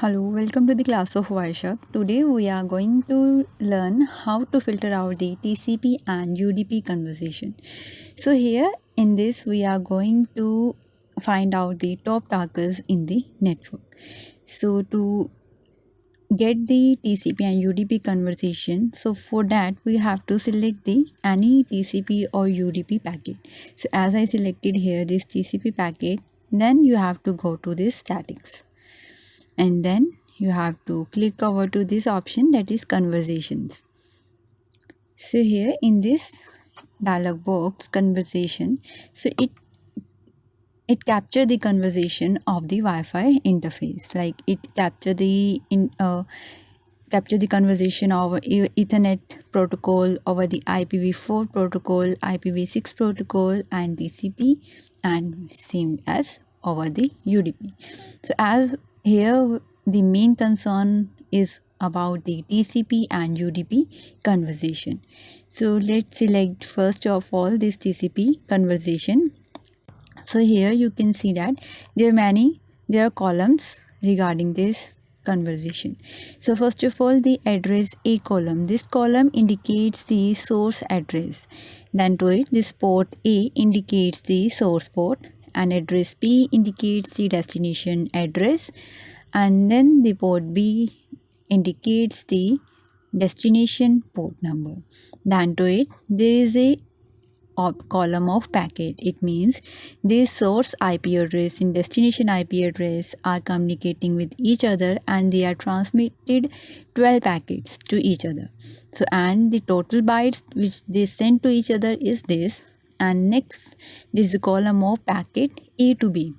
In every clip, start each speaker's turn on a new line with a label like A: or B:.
A: Hello, welcome to the class of Wireshark. Today we are going to learn how to filter out the TCP and UDP conversation. So here in this we are going to find out the top talkers in the network. So to get the TCP and UDP conversation, so for that we have to select the any TCP or UDP packet. So as I selected here this TCP packet, then you have to go to this statics and then you have to click over to this option, that is conversations. So here in this dialog box conversation, so it capture the conversation of the Wi-Fi interface, like it capture the conversation over Ethernet protocol, over the IPv4 protocol, IPv6 protocol, and TCP, and same as over the UDP. So as here the main concern is about the TCP and UDP conversation. So let's select first of all this TCP conversation. So here you can see that there are columns regarding this conversation. So first of all, the address A column, this column indicates the source address. Then to it, this port A indicates the source port, and address B indicates the destination address, and then the port B indicates the destination port number. Then to it, there is a column of packet. It means this source IP address and destination IP address are communicating with each other, and they are transmitted 12 packets to each other. So and the total bytes which they send to each other is this. And next, this is a column of packet A to B.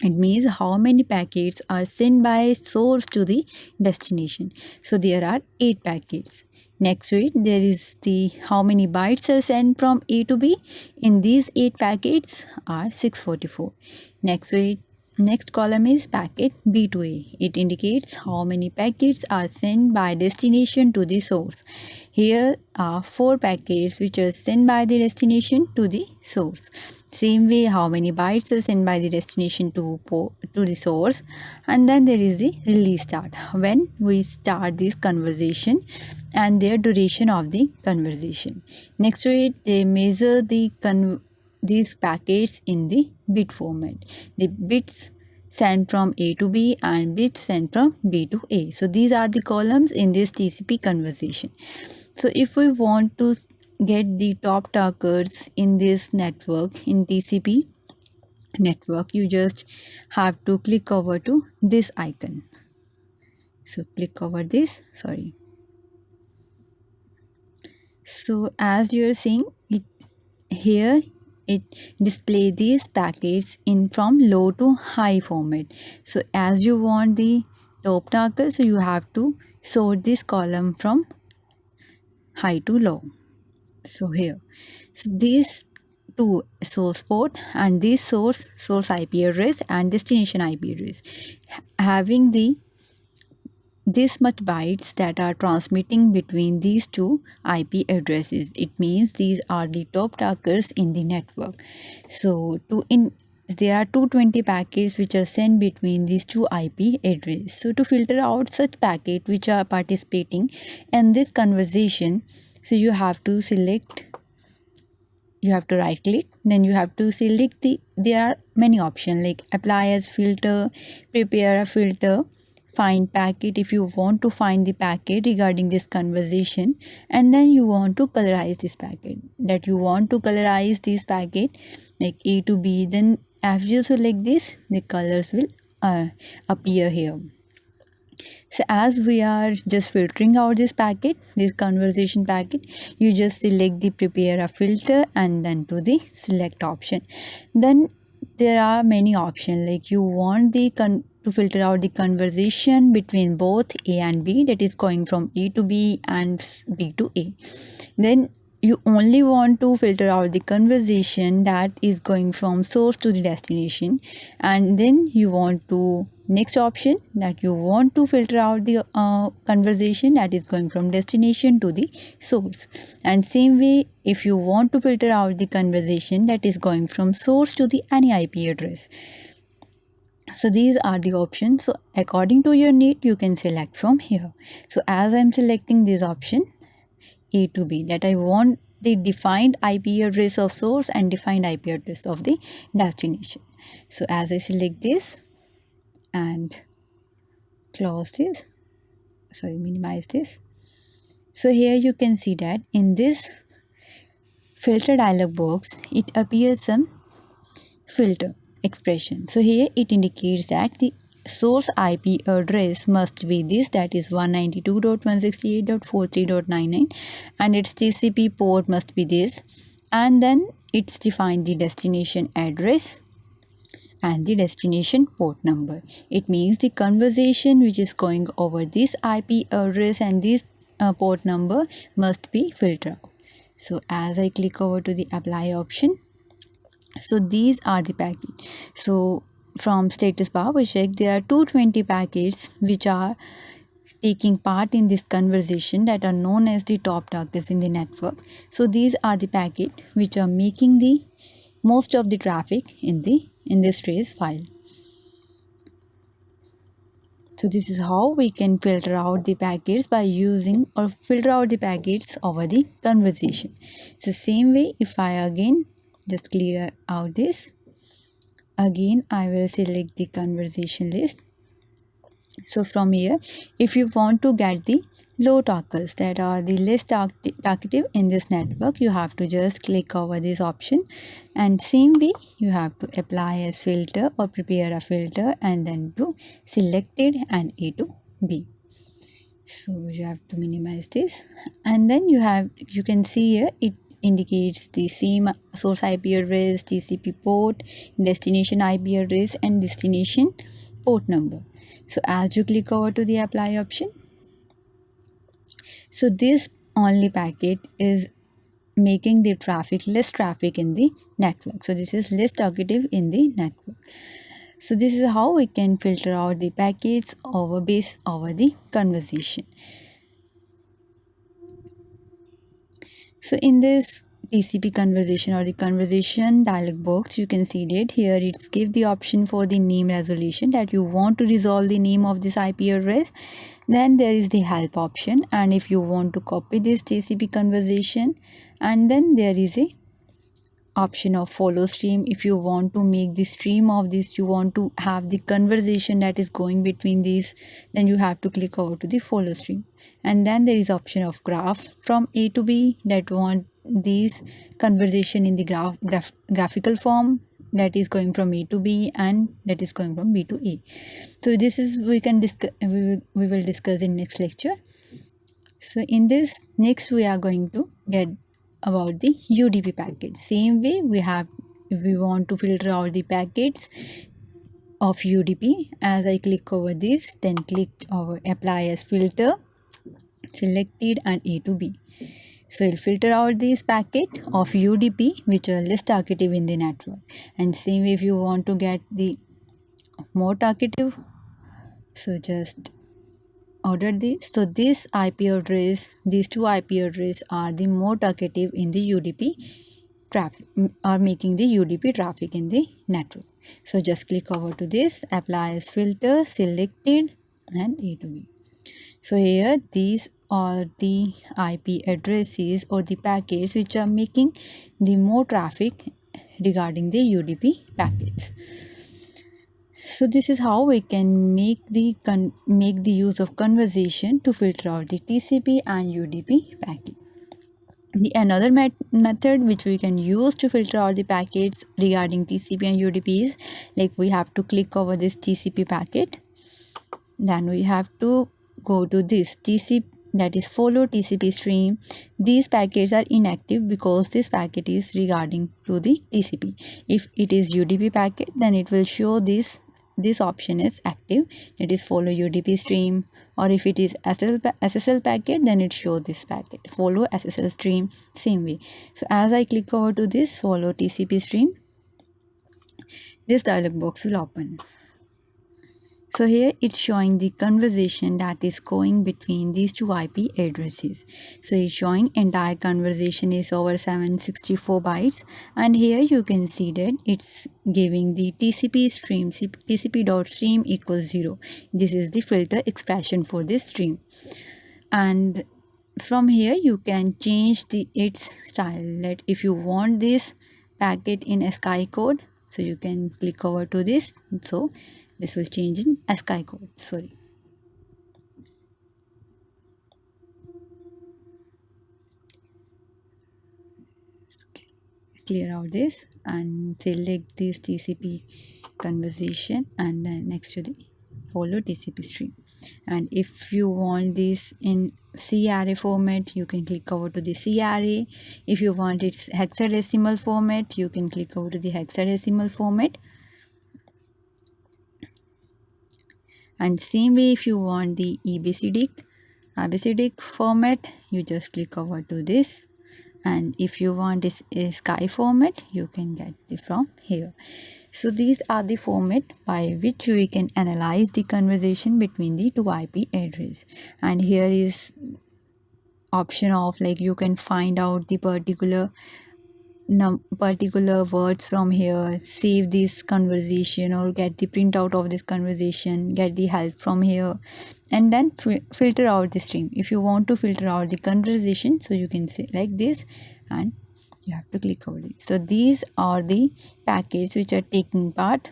A: It means how many packets are sent by source to the destination. So there are 8 packets. Next to it, there is the how many bytes are sent from A to B. In these 8 packets are 644. Next to it, next column is packet B to A. It indicates how many packets are sent by destination to the source. Here are 4 packets which are sent by the destination to the source. Same way, how many bytes are sent by the destination to the source. And then there is the release start, when we start this conversation, and their duration of the conversation. Next to it, they measure these packets in the bit format. The bits sent from A to B and bits sent from B to A. So these are the columns in this TCP conversation. So if we want to get the top talkers in this network, in TCP network, you just have to click over to this icon. So click over this, so as you are seeing it here, it display these packets in from low to high format. So as you want the top talker, so you have to sort this column from high to low. So here, so these two, source port and this source IP address and destination IP address, having this much bytes that are transmitting between these two IP addresses, it means these are the top talkers in the network. So there are 220 packets which are sent between these two IP addresses. So to filter out such packets which are participating in this conversation, so you have to right click, then you have to select there are many options like apply as filter, prepare a filter, find packet if you want to find the packet regarding this conversation, and then you want to colorize this packet, that you want to colorize this packet like A to B. Then after you select this, the colors will appear here. So as we are just filtering out this packet, this conversation packet, you just select the prepare a filter and then to the select option. Then there are many options, like you want to filter out the conversation between both A and B, that is going from A to B and B to A. Then you only want to filter out the conversation that is going from source to the destination, and then you want to next option that you want to filter out the conversation that is going from destination to the source. And same way, if you want to filter out the conversation that is going from source to the any IP address, So these are the options. So according to your need, you can select from here. So as I'm selecting this option A to B, that I want the defined IP address of source and defined IP address of the destination. So as I select this and close this, minimize this. So here you can see that in this filter dialog box, it appears some filter expression. So here it indicates that the source IP address must be this, that is 192.168.43.99, and its TCP port must be this, and then it's defined the destination address and the destination port number. It means the conversation which is going over this IP address and this port number must be filtered out. So as I click over to the apply option, so these are the packets. So from status bar we check there are 220 packets which are taking part in this conversation, that are known as the top targets in the network. So these are the packets which are making the most of the traffic in this trace file. So this is how we can filter out the packets by using or filter out the packets over the conversation. So same way, if I again just clear out this, again I will select the conversation list. So from here, if you want to get the low talkers, that are the less talkative in this network, you have to just click over this option, and same way you have to apply as filter or prepare a filter and then to selected and A to B. So you have to minimize this, and then you can see here it indicates the same source IP address, TCP port, destination IP address and destination port number. So as you click over to the apply option, so this only packet is making the traffic less traffic in the network. So this is less talkative in the network. So this is how we can filter out the packets based over the conversation. So in this TCP conversation or the conversation dialog box, you can see that here it's give the option for the name resolution, that you want to resolve the name of this IP address. Then there is the help option, and if you want to copy this TCP conversation, and then there is a option of follow stream. If you want to make the stream of this, you want to have the conversation that is going between these, then you have to click over to the follow stream. And then there is option of graph from A to B, that want these conversation in the graphical form, that is going from A to B and that is going from B to A. So this is we will discuss in next lecture. So in this next we are going to get about the UDP packet. Same way we have, if we want to filter out the packets of UDP, as I click over this, then click over apply as filter, selected and A to B. So it'll filter out this packet of UDP which are less talkative in the network. And same way if you want to get the more talkative, so just order this. So this IP address, these two IP address are the more talkative in the UDP traffic, are making the UDP traffic in the network. So just click over to this, apply as filter, selected and A to B. So here these are the IP addresses or the packets which are making the more traffic regarding the UDP packets. So this is how we can make the use of conversation to filter out the TCP and UDP packet. The another method which we can use to filter out the packets regarding TCP and UDP is, like, we have to click over this TCP packet, then we have to go to this TCP, that is follow TCP stream. These packets are inactive because this packet is regarding to the TCP. If it is UDP packet, then it will show this option is active, it is follow UDP stream. Or if it is SSL packet, then it shows this packet, follow SSL stream, same way. So as I click over to this follow TCP stream, this dialog box will open. So here it's showing the conversation that is going between these two IP addresses. So it's showing entire conversation is over 764 bytes, and here you can see that it's giving the TCP stream, tcp.stream equals 0. This is the filter expression for this stream. And from here you can change its style. Let if you want this packet in ASCII code, so you can click over to this, so this will change in ASCII code. Sorry, clear out this and select this TCP conversation, and then next to the follow TCP stream. And if you want this in C array format, you can click over to the C array. If you want its hexadecimal format, you can click over to the hexadecimal format. And same way, if you want the ABCD format, you just click over to this. And if you want this ASCII format, you can get it from here. So these are the format by which we can analyze the conversation between the two IP address. And here is option of like you can find out the particular words from here, save this conversation or get the printout of this conversation, get the help from here, and then filter out the stream. If you want to filter out the conversation, so you can say like this, and you have to click over it. So these are the packets which are taking part.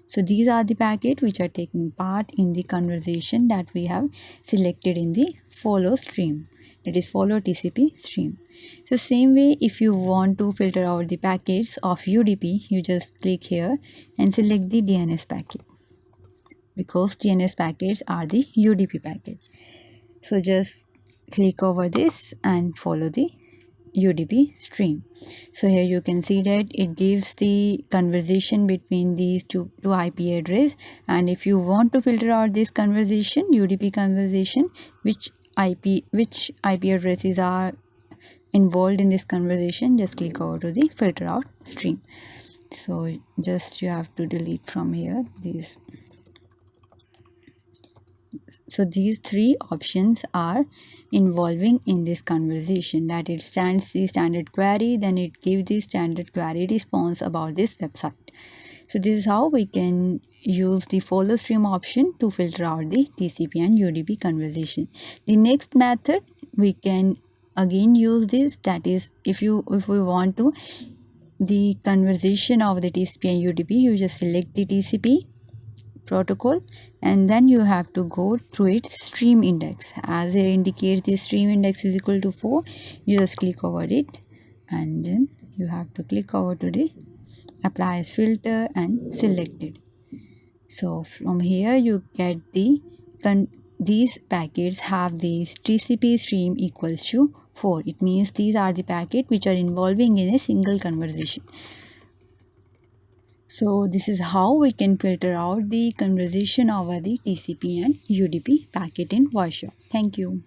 A: So these are the packets which are taking part in the conversation that we have selected in the follow stream, that is follow TCP stream. So same way, if you want to filter out the packets of UDP, you just click here and select the DNS packet, because DNS packets are the UDP packet. So just click over this and follow the UDP stream. So here you can see that it gives the conversation between these two IP address, and if you want to filter out this conversation, UDP conversation, which IP addresses are involved in this conversation, just click over to the filter out stream. So just you have to delete from here these. So these three options are involving in this conversation, that it stands the standard query, then it gives the standard query response about this website. So this is how we can use the follow stream option to filter out the TCP and UDP conversation. The next method we can again use this, that is if we want to the conversation of the TCP and UDP, you just select the TCP protocol and then you have to go through its stream index. As it indicates the stream index is equal to 4, you just click over it and then you have to click over to the apply as filter and select it. So from here you get these packets have these TCP stream equals to 4. It means these are the packets which are involving in a single conversation. So this is how we can filter out the conversation over the TCP and UDP packet in Wireshark. Thank you.